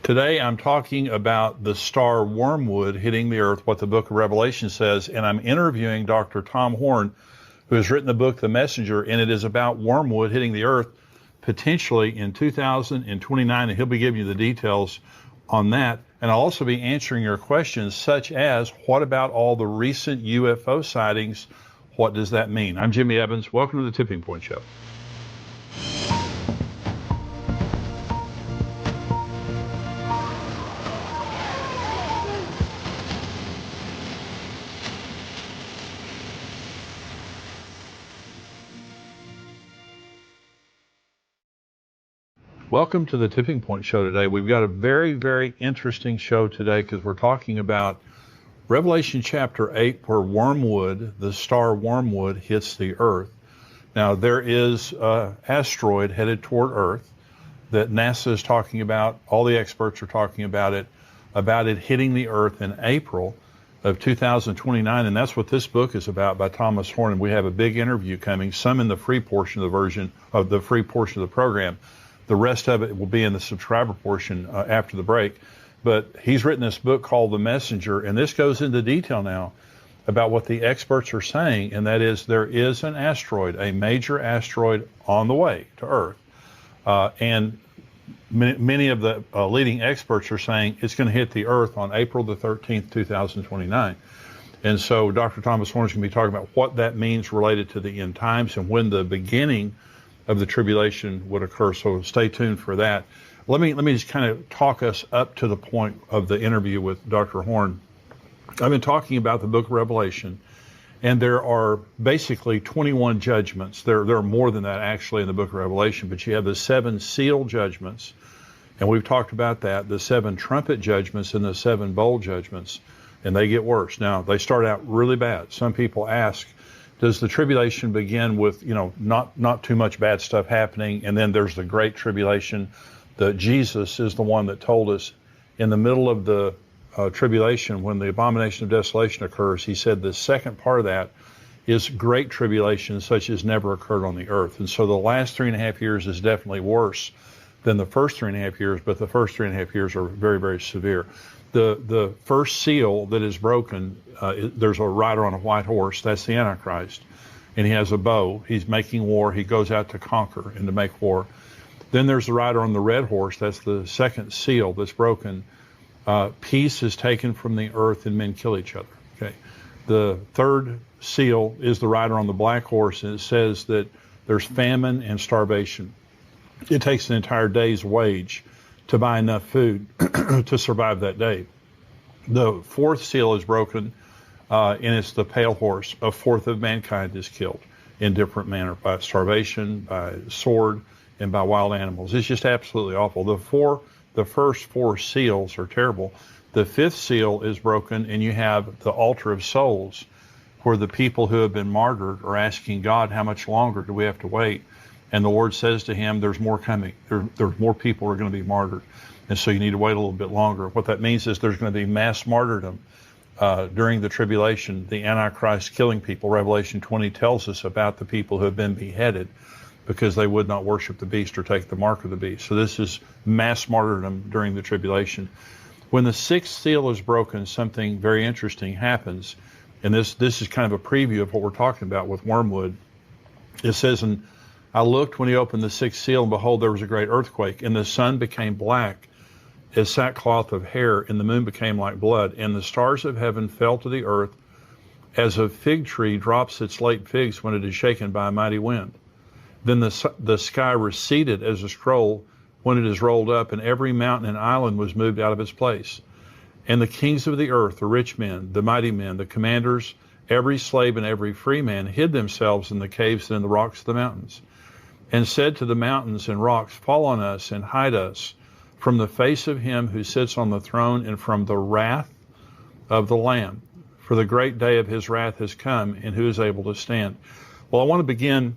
Today I'm talking about the star wormwood hitting the earth, what the book of Revelation says, and I'm interviewing Dr. Tom Horn, who has written the book, The Messenger, and it is about wormwood hitting the earth potentially in 2029, and he'll be giving you the details on that. And I'll also be answering your questions such as, what about all the recent UFO sightings? What does that mean? I'm Jimmy Evans. Welcome to the Tipping Point Show. Welcome to the Tipping Point Show today. We've got a very, very interesting show today because we're talking about Revelation chapter 8, where wormwood, the star wormwood, hits the earth. Now, there is an asteroid headed toward Earth that NASA is talking about. All the experts are talking about it hitting the earth in April of 2029, and that's what this book is about by Thomas Horn. And we have a big interview coming, some in the free portion of the program. The rest of it will be in the subscriber portion after the break. But he's written this book called The Messenger, and this goes into detail now about what the experts are saying, and that is there is an asteroid, a major asteroid on the way to Earth. And many of the leading experts are saying it's going to hit the Earth on April the 13th, 2029. And so Dr. Thomas Horn is going to be talking about what that means related to the end times and when the beginning of the tribulation would occur. So stay tuned for that. Let me just kind of talk us up to the point of the interview with Dr. Horn. I've been talking about the book of Revelation, and there are basically 21 judgments. There are more than that actually in the book of Revelation, but you have the 7 seal judgments, and we've talked about that, the 7 trumpet judgments and the 7 bowl judgments, and they get worse. Now, they start out really bad. Some people ask, does the tribulation begin with, not too much bad stuff happening, and then there's the great tribulation? Jesus is the one that told us in the middle of the tribulation, when the abomination of desolation occurs, he said the second part of that is great tribulation such as never occurred on the earth. And so the last 3.5 years is definitely worse than the first 3.5 years, but the first 3.5 years are very, very severe. The first seal that is broken, there's a rider on a white horse. That's the Antichrist. And he has a bow. He's making war. He goes out to conquer and to make war. Then there's the rider on the red horse. That's the second seal that's broken. Peace is taken from the earth and men kill each other. Okay. The third seal is the rider on the black horse, and it says that there's famine and starvation. It takes an entire day's wage to buy enough food to survive that day. The fourth seal is broken, and it's the pale horse. A fourth of mankind is killed in different manner, by starvation, by sword, and by wild animals. It's just absolutely awful. The first 4 seals are terrible. The 5th seal is broken, and you have the altar of souls, where the people who have been martyred are asking God, how much longer do we have to wait? And the Lord says to him, there's more coming. There's more people who are going to be martyred. And so you need to wait a little bit longer. What that means is there's going to be mass martyrdom during the tribulation, the Antichrist killing people. Revelation 20 tells us about the people who have been beheaded because they would not worship the beast or take the mark of the beast. So this is mass martyrdom during the tribulation. When the 6th seal is broken, something very interesting happens. And this is kind of a preview of what we're talking about with wormwood. It says, and I looked when he opened the 6th seal, and behold, there was a great earthquake, and the sun became black as sackcloth of hair, and the moon became like blood, and the stars of heaven fell to the earth, as a fig tree drops its late figs when it is shaken by a mighty wind. Then the sky receded as a scroll when it is rolled up, and every mountain and island was moved out of its place. And the kings of the earth, the rich men, the mighty men, the commanders, every slave and every free man hid themselves in the caves and in the rocks of the mountains, and said to the mountains and rocks, fall on us and hide us from the face of him who sits on the throne and from the wrath of the Lamb. For the great day of his wrath has come, and who is able to stand? Well, I want to begin.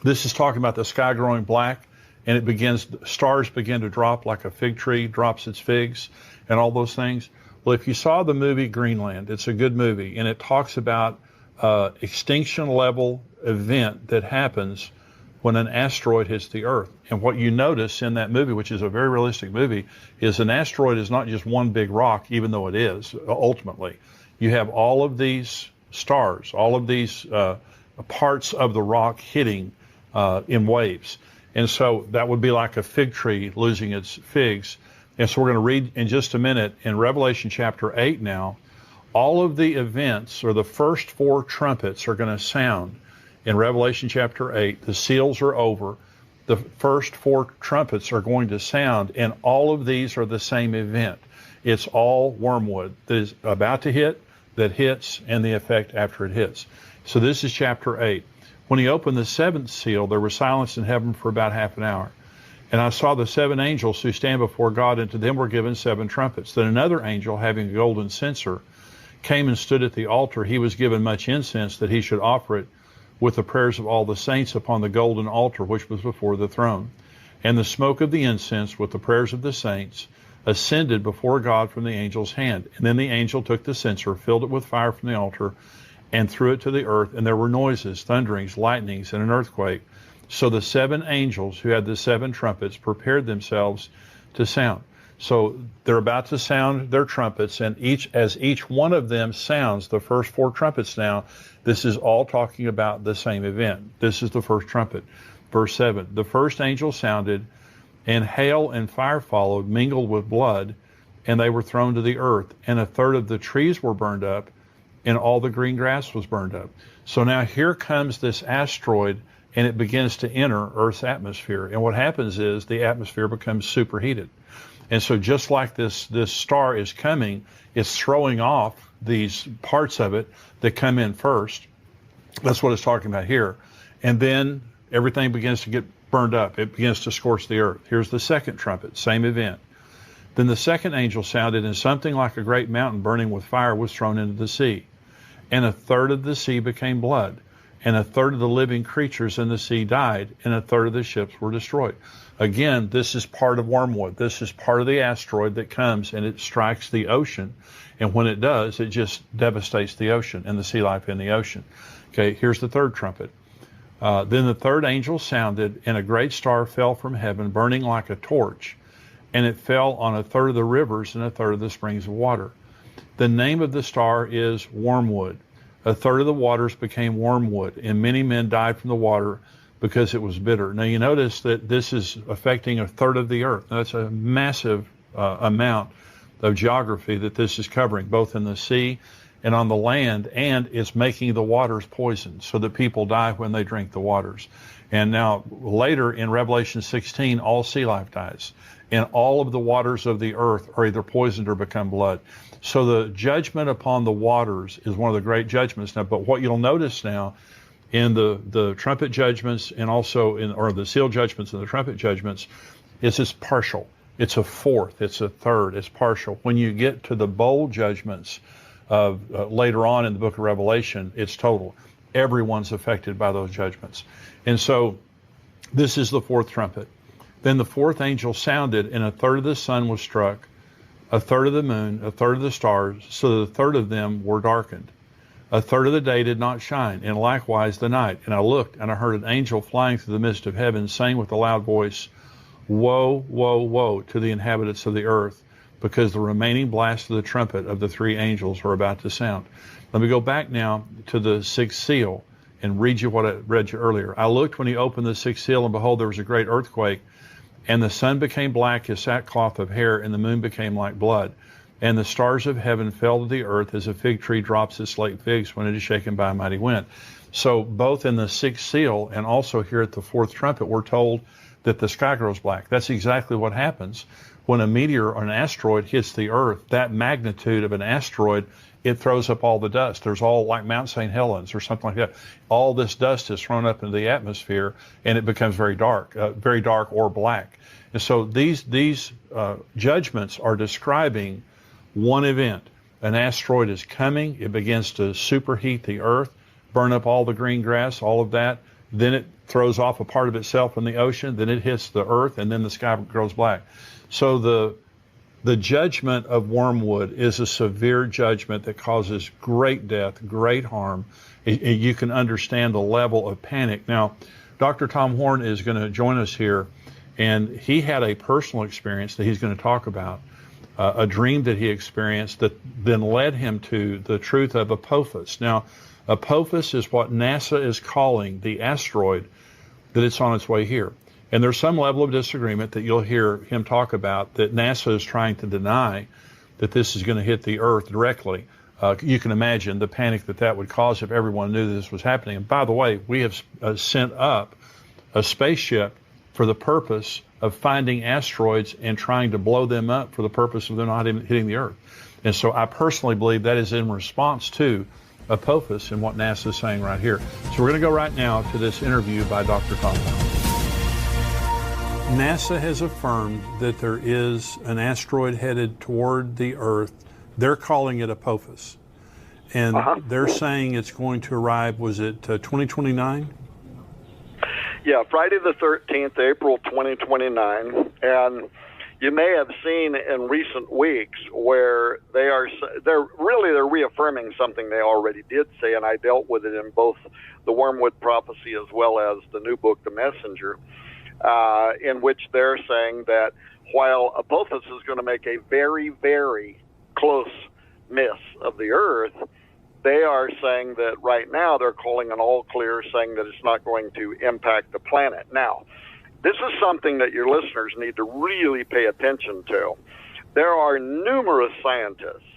This is talking about the sky growing black, and stars begin to drop like a fig tree drops its figs and all those things. Well, if you saw the movie Greenland, it's a good movie, and it talks about extinction level event that happens when an asteroid hits the Earth. And what you notice in that movie, which is a very realistic movie, is an asteroid is not just one big rock, even though it is, ultimately. You have all of these stars, all of these parts of the rock hitting in waves. And so that would be like a fig tree losing its figs. And so we're going to read in just a minute in Revelation chapter 8 now, all of the events, or the first 4 trumpets, are going to sound in Revelation chapter 8. The seals are over. The first 4 trumpets are going to sound, and all of these are the same event. It's all wormwood that is about to hit, that hits, and the effect after it hits. So this is chapter 8. When he opened the 7th seal, there was silence in heaven for about half an hour. And I saw the 7 angels who stand before God, and to them were given 7 trumpets. Then another angel, having a golden censer, came and stood at the altar. He was given much incense, that he should offer it with the prayers of all the saints upon the golden altar which was before the throne. And the smoke of the incense with the prayers of the saints ascended before God from the angel's hand. And then the angel took the censer, filled it with fire from the altar, and threw it to the earth, and there were noises, thunderings, lightnings, and an earthquake. So the 7 angels who had the 7 trumpets prepared themselves to sound. So they're about to sound their trumpets, and as each one of them sounds the first 4 trumpets now, this is all talking about the same event. This is the first trumpet. Verse 7, the first angel sounded, and hail and fire followed, mingled with blood, and they were thrown to the earth. And a third of the trees were burned up, and all the green grass was burned up. So now here comes this asteroid, and it begins to enter Earth's atmosphere. And what happens is the atmosphere becomes superheated. And so just like this star is coming, it's throwing off these parts of it that come in first. That's what it's talking about here. And then everything begins to get burned up. It begins to scorch the earth. Here's the second trumpet, same event. Then the second angel sounded, and something like a great mountain burning with fire was thrown into the sea. And a third of the sea became blood, and a third of the living creatures in the sea died, and a third of the ships were destroyed. Again, this is part of wormwood. This is part of the asteroid that comes and it strikes the ocean. And when it does, it just devastates the ocean and the sea life in the ocean. Okay, here's the third trumpet. Then the third angel sounded, and a great star fell from heaven, burning like a torch, and it fell on a third of the rivers and a third of the springs of water. The name of the star is wormwood. A third of the waters became wormwood, and many men died from the water because it was bitter. Now you notice that this is affecting a third of the earth. Now, that's a massive amount of geography that this is covering, both in the sea and on the land, and it's making the waters poison so that people die when they drink the waters. And now later in Revelation 16, all sea life dies, and all of the waters of the earth are either poisoned or become blood. So the judgment upon the waters is one of the great judgments now. But what you'll notice now in the trumpet judgments, and also or the seal judgments and the trumpet judgments, is it's partial. It's a fourth, it's a third, it's partial. When you get to the bowl judgments of later on in the book of Revelation, it's total. Everyone's affected by those judgments. And so this is the fourth trumpet. Then the fourth angel sounded, and a third of the sun was struck, a third of the moon, a third of the stars, so that a third of them were darkened. A third of the day did not shine, and likewise the night. And I looked, and I heard an angel flying through the midst of heaven, saying with a loud voice, Woe, woe, woe to the inhabitants of the earth, because the remaining blast of the trumpet of the 3 angels are about to sound. Let me go back now to the 6th seal and read you what I read you earlier. I looked when he opened the 6th seal, and behold, there was a great earthquake, and the sun became black as sackcloth of hair, and the moon became like blood. And the stars of heaven fell to the earth as a fig tree drops its late figs when it is shaken by a mighty wind. So both in the 6th seal and also here at the 4th trumpet, we're told that the sky grows black. That's exactly what happens when a meteor or an asteroid hits the earth. That magnitude of an asteroid, it throws up all the dust. There's all like Mount St. Helens or something like that. All this dust is thrown up into the atmosphere, and it becomes very dark or black. And so these judgments are describing one event. An asteroid is coming. It begins to superheat the earth, burn up all the green grass, all of that. Then it throws off a part of itself in the ocean. Then it hits the earth, and then the sky grows black. So the judgment of wormwood is a severe judgment that causes great death, great harm. You can understand the level of panic. Now, Dr. Tom Horn is going to join us here, and he had a personal experience that he's going to talk about, a dream that he experienced that then led him to the truth of Apophis. Now, Apophis is what NASA is calling the asteroid that it's on its way here. And there's some level of disagreement that you'll hear him talk about, that NASA is trying to deny that this is going to hit the Earth directly. You can imagine the panic that that would cause if everyone knew this was happening. And by the way, we have sent up a spaceship for the purpose of finding asteroids and trying to blow them up for the purpose of them not even hitting the Earth. And so I personally believe that is in response to Apophis and what NASA is saying right here. So we're going to go right now to this interview by Dr. Tom Horn. NASA has affirmed that there is an asteroid headed toward the Earth. They're calling it Apophis. And they're saying it's going to arrive, was it 2029? Yeah, Friday the 13th, April 2029. And you may have seen in recent weeks where they're reaffirming something they already did say, and I dealt with it in both the Wormwood Prophecy as well as the new book, The Messenger, in which they're saying that while Apophis is going to make a very, very close miss of the Earth, they are saying that right now they're calling an all clear, saying that it's not going to impact the planet. Now, this is something that your listeners need to really pay attention to. There are numerous scientists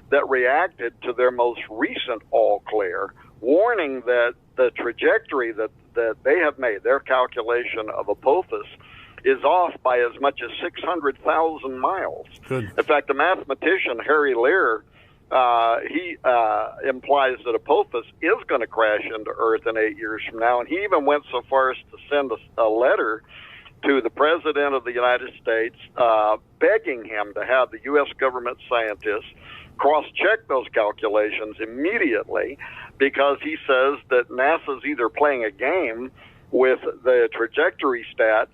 that reacted to their most recent all clear, warning that the trajectory that they have made, their calculation of Apophis, is off by as much as 600,000 miles. Good. In fact, the mathematician Harry Lear, he implies that Apophis is going to crash into Earth in 8 years from now, and he even went so far as to send a letter to the President of the United States begging him to have the U.S. government scientists cross-check those calculations immediately, because he says that NASA's either playing a game with the trajectory stats,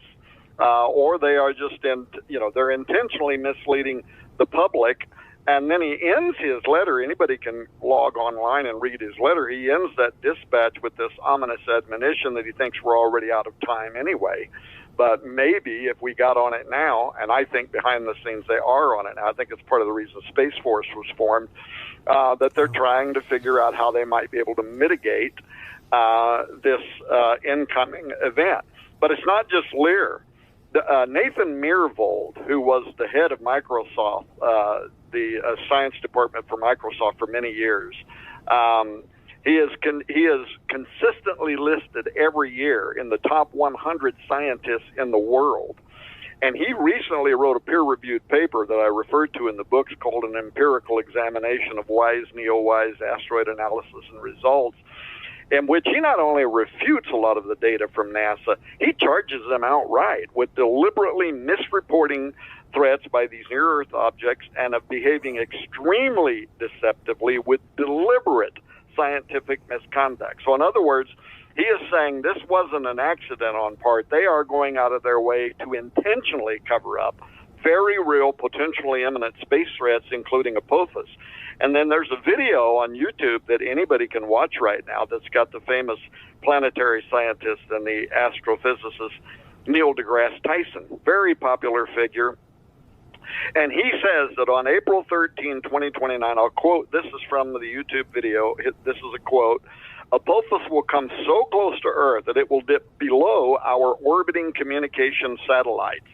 or they are just they're intentionally misleading the public. And then he ends his letter. Anybody can log online and read his letter. He ends that dispatch with this ominous admonition that he thinks we're already out of time anyway. But maybe if we got on it now, and I think behind the scenes they are on it now, I think it's part of the reason Space Force was formed, that they're trying to figure out how they might be able to mitigate this incoming event. But it's not just Lear. Nathan Myhrvold, who was the head of Microsoft, the science department for Microsoft for many years, he is consistently listed every year in the top 100 scientists in the world. And he recently wrote a peer-reviewed paper that I referred to in the books called An Empirical Examination of Wise, Neo-Wise Asteroid Analysis and Results, in which he not only refutes a lot of the data from NASA, he charges them outright with deliberately misreporting threats by these near-Earth objects and of behaving extremely deceptively with deliberate scientific misconduct. So in other words, he is saying this wasn't an accident on part. They are going out of their way to intentionally cover up very real, potentially imminent space threats, including Apophis. And then there's a video on YouTube that anybody can watch right now that's got the famous planetary scientist and the astrophysicist Neil deGrasse Tyson, very popular figure. And he says that on April 13, 2029, I'll quote, this is from the YouTube video, this is a quote, Apophis will come so close to Earth that it will dip below our orbiting communication satellites.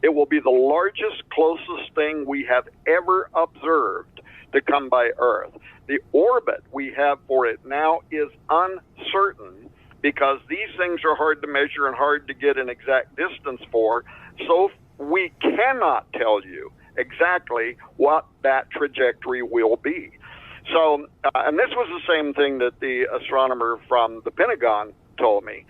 It will be the largest, closest thing we have ever observed to come by Earth. The orbit we have for it now is uncertain because these things are hard to measure and hard to get an exact distance for, so we cannot tell you exactly what that trajectory will be. So, and this was the same thing that the astronomer from the Pentagon told me.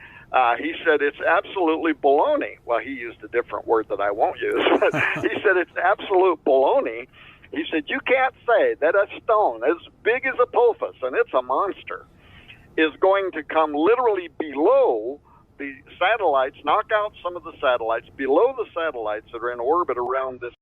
He said it's absolutely baloney. Well, he used a different word that I won't use. But he said it's absolute baloney. He said you can't say that a stone as big as Apophis, and it's a monster, is going to come literally below the satellites, knock out some of the satellites, below the satellites that are in orbit around this.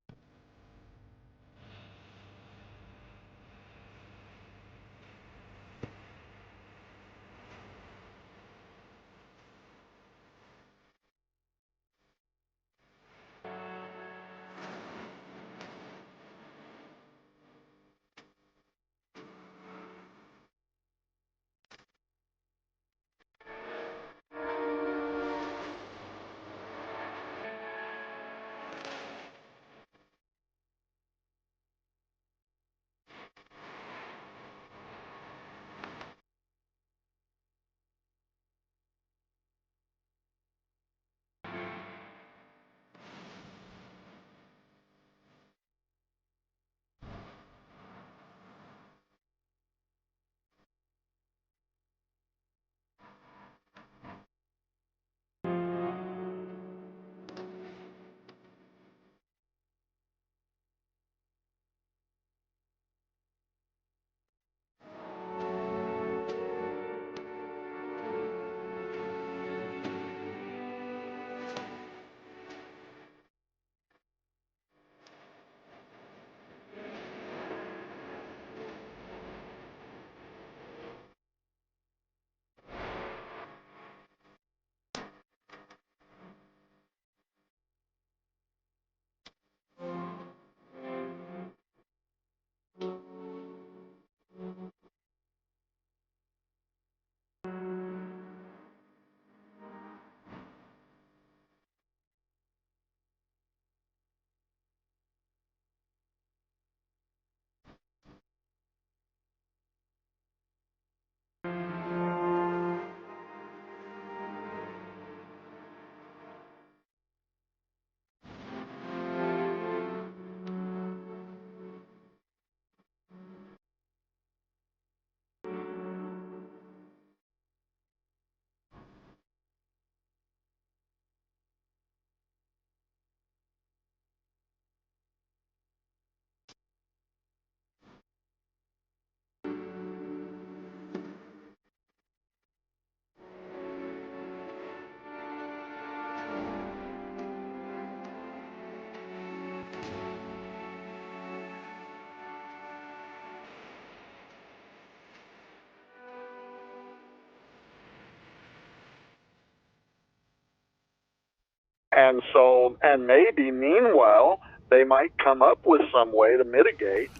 And so, and maybe meanwhile, they might come up with some way to mitigate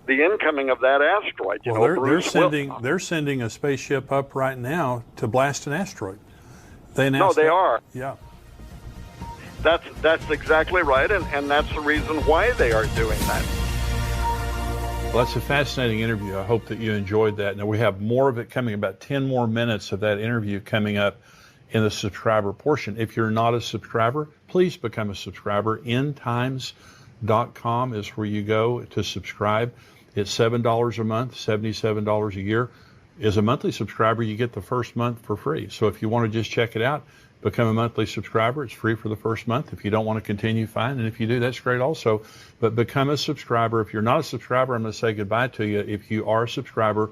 the incoming of that asteroid. Well, they're sending a spaceship up right now to blast an asteroid. They announced No, they that. are. Yeah. That's exactly right, and that's the reason why they are doing that. Well, that's a fascinating interview. I hope that you enjoyed that. Now, we have more of it coming, about 10 more minutes of that interview coming up in the subscriber portion. If you're not a subscriber, please become a subscriber. Endtimes.com is where you go to subscribe. It's $7 a month, $77 a year. As a monthly subscriber, you get the first month for free. So if you want to just check it out, become a monthly subscriber. It's free for the first month. If you don't want to continue, fine. And if you do, that's great also. But become a subscriber. If you're not a subscriber, I'm going to say goodbye to you. If you are a subscriber,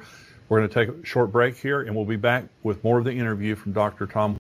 we're going to take a short break here, and we'll be back with more of the interview from Dr. Tom.